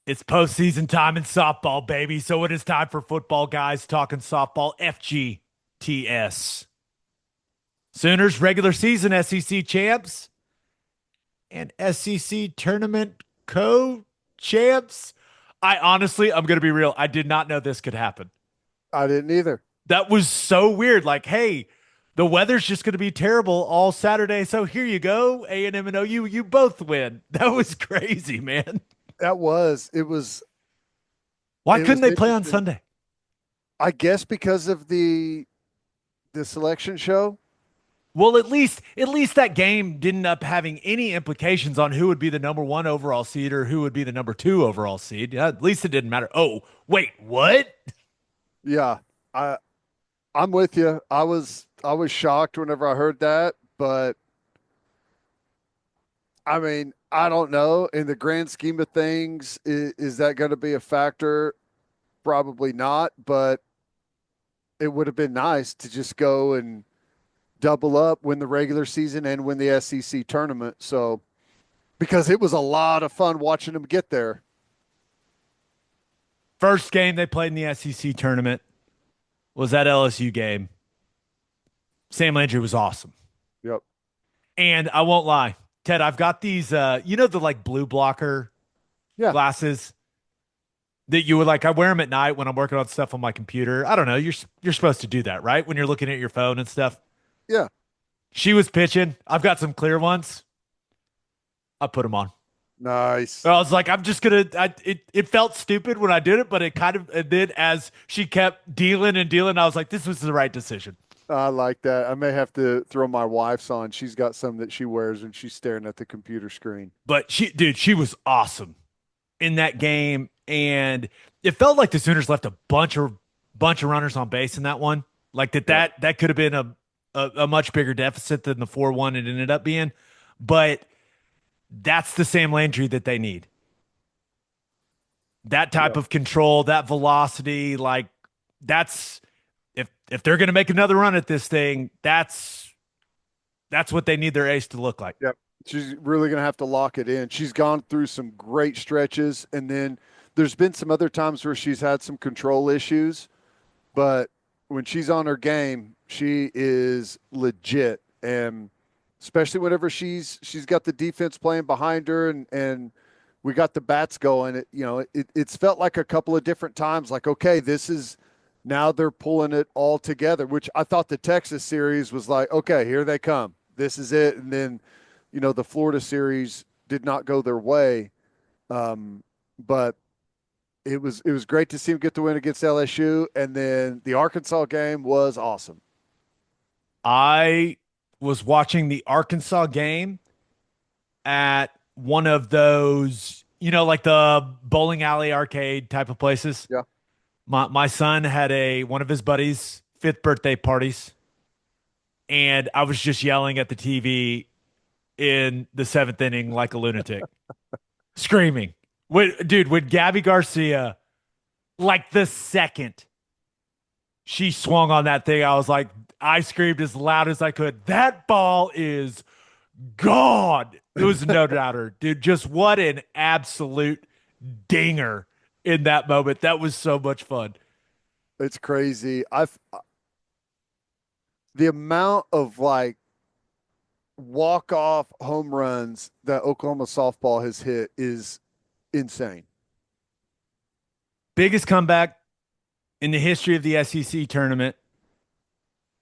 It's postseason time in softball, baby. So it is time for football guys talking softball FGTS. Sooners regular season SEC champs and SEC tournament co-champs. I'm going to be real. I did not know this could happen. I didn't either. That was so weird. Like, hey, the weather's just going to be terrible all Saturday. So here you go. A&M and OU, you both win. That was crazy, man. Why It couldn't was they play on interesting. Sunday? I guess because of the selection show. Well, at least that game didn't end up having any implications on who would be the number one overall seed or who would be the number two overall seed. Yeah, at least it didn't matter. Oh, wait, what? Yeah, I I'm with you. I was shocked whenever I heard that, but I mean, I don't know. In the grand scheme of things, is that going to be a factor? Probably not, but it would have been nice to just go and double up, win the regular season and win the SEC tournament. So, because it was a lot of fun watching them get there. First game they played in the SEC tournament was that LSU game. Sam Landry was awesome. Yep. And I won't lie, Ted, I've got these, the like blue blocker Yeah. glasses that you would like. I wear them at night when I'm working on stuff on my computer. I don't know. You're supposed to do that, right? When you're looking at your phone and stuff. Yeah. She was pitching. I've got some clear ones. I put them on. Nice. I was like, I'm just gonna. It felt stupid when I did it, but it did as she kept dealing and dealing. I was like, this was the right decision. I like that. I may have to throw my wife's on. She's got some that she wears when she's staring at the computer screen. But she was awesome in that game, and it felt like the Sooners left a bunch of runners on base in that one. Like that Yep. that that could have been a much bigger deficit than the 4-1 it ended up being. But that's the Sam Landry that they need. That type Yep. of control, that velocity, like that's if they're going to make another run at this thing, that's what they need their ace to look like. Yep. She's really going to have to lock it in. She's gone through some great stretches, and then there's been some other times where she's had some control issues, but when she's on her game, she is legit. And especially whenever she's got the defense playing behind her and we got the bats going, it's felt like a couple of different times like, okay, this is now they're pulling it all together, which I thought the Texas series was like, okay, here they come. This is it. And then, the Florida series did not go their way. But it was great to see him get the win against LSU, and then the Arkansas game was awesome. I was watching the Arkansas game at one of those, like the bowling alley arcade type of places. Yeah. My son had one of his buddies' fifth birthday parties, and I was just yelling at the TV in the seventh inning like a lunatic, screaming. When Gabby Garcia, like the second she swung on that thing, I was like, I screamed as loud as I could. That ball is God. It was no doubter, dude. Just what an absolute dinger in that moment. That was so much fun. It's crazy. I've The amount of like walk off home runs that Oklahoma softball has hit is insane. Biggest comeback in the history of the SEC tournament.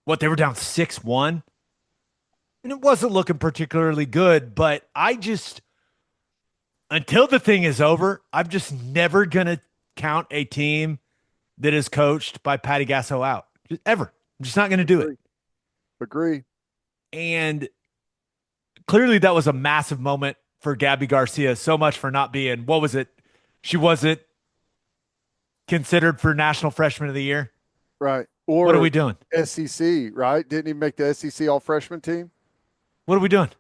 What, they were down 6-1? And it wasn't looking particularly good, but until the thing is over, I'm just never going to count a team that is coached by Patty Gasso out. Just ever. I'm just not going to do it. Agree. Agree. And clearly that was a massive moment for Gabby Garcia. So much for not being, what was it? She wasn't considered for National Freshman of the Year. Right. What are we Or doing? SEC, right? Didn't he make the SEC all freshman team? What are we doing?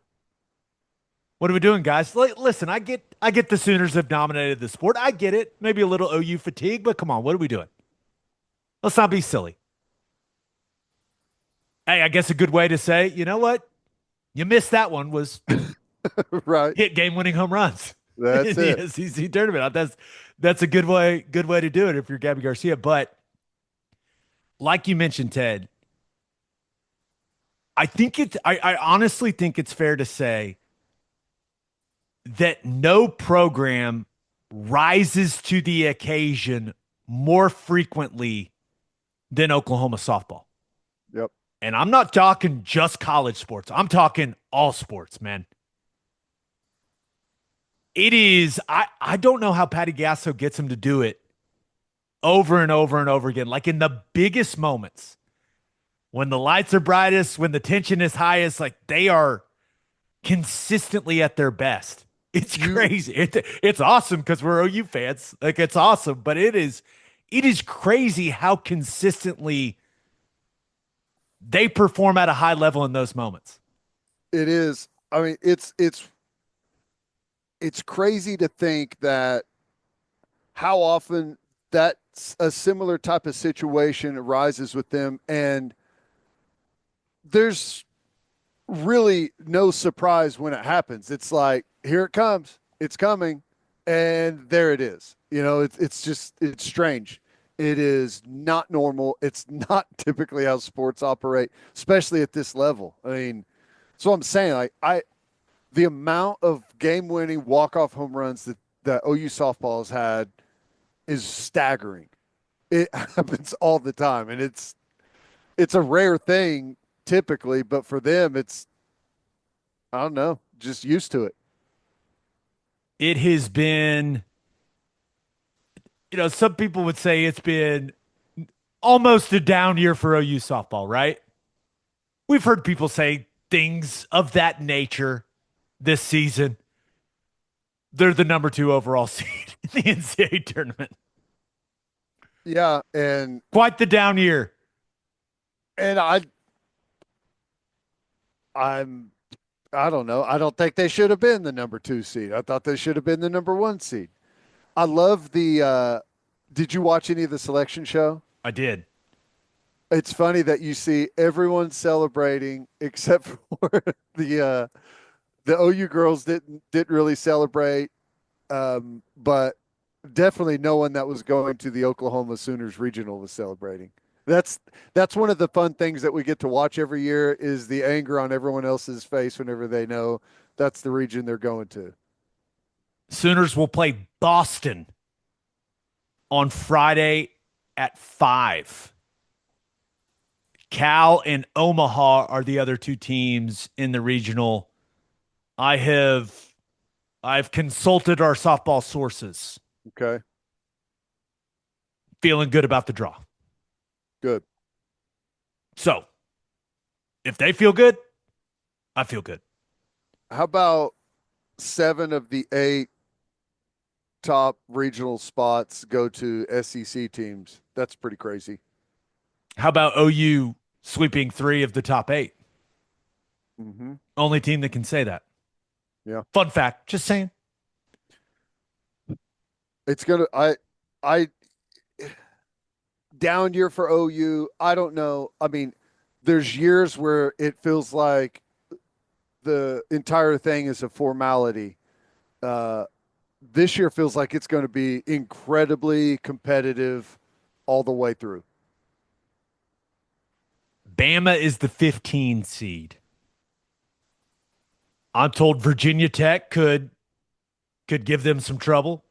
What are we doing, guys? Listen, I get the Sooners have dominated the sport. I get it. Maybe a little OU fatigue, but come on, what are we doing? Let's not be silly. Hey, I guess a good way to say, you know what? You missed that one was Right. hit game winning home runs. That's in the it. SEC tournament. That's a good way to do it if you're Gabby Garcia. But like you mentioned, Ted, I honestly think it's fair to say that no program rises to the occasion more frequently than Oklahoma softball. Yep. And I'm not talking just college sports. I'm talking all sports, man. It is I don't know how Patty Gasso gets him to do it over and over and over again. Like in the biggest moments, when the lights are brightest, when the tension is highest, like they are consistently at their best. It's You crazy. It's awesome because we're OU fans. Like it's awesome, but it is crazy how consistently they perform at a high level in those moments. it is. I mean, it's crazy to think that how often that's a similar type of situation arises with them, and there's really no surprise when it happens. It's like, here it comes, it's coming, and there it is. It's just it's strange. It is not normal. It's not typically how sports operate, especially at this level. I mean, that's what I'm saying. Like the amount of game-winning walk-off home runs that OU softball has had is staggering. It happens all the time, and it's a rare thing typically, but for them, it's I don't know, just used to it. It has been, some people would say it's been almost a down year for OU softball, right? We've heard people say things of that nature this season. They're the number 2 overall seed in the NCAA tournament. Yeah, and Quite the down year. and I'm I don't know. I don't think they should have been the number 2 seed. I thought they should have been the number 1 seed. I love the did you watch any of the selection show? I did. It's funny that you see everyone celebrating except for the OU girls didn't really celebrate, but definitely no one that was going to the Oklahoma Sooners regional was celebrating. That's one of the fun things that we get to watch every year is the anger on everyone else's face whenever they know that's the region they're going to. Sooners will play Boston on Friday at 5. Cal and Omaha are the other 2 teams in the regional. I have I've consulted our softball sources. Okay, Feeling good about the draw. good. So, if they feel good, I feel good. How about 7 of the 8 top regional spots go to SEC teams? That's pretty crazy. How about OU sweeping 3 of the top 8? Mm-hmm. Only team that can say that. Yeah, Fun fact, just saying. it's gonna. I down year for OU. I don't know. I mean, there's years where it feels like the entire thing is a formality. Uh, this year feels like it's going to be incredibly competitive all the way through. Bama is the 15 seed. I'm told Virginia Tech could give them some trouble,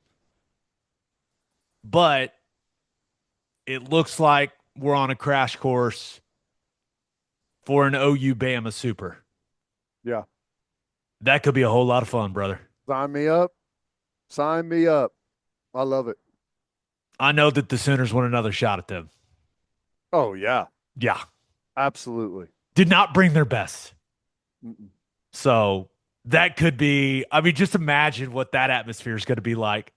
but it looks like we're on a crash course for an OU Bama Super. Yeah, That could be a whole lot of fun, brother. sign me up. Sign me up. I love it. I know that the Sooners want another shot at them. Oh yeah, Yeah. absolutely. Did not bring their best. Mm-mm. So that could be, I mean, just imagine what that atmosphere is going to be like.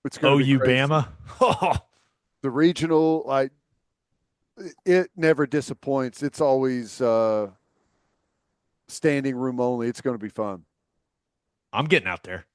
It's going to be OU crazy. Bama. The regional, like it never disappoints. It's always standing room only. It's going to be fun. I'm getting out there.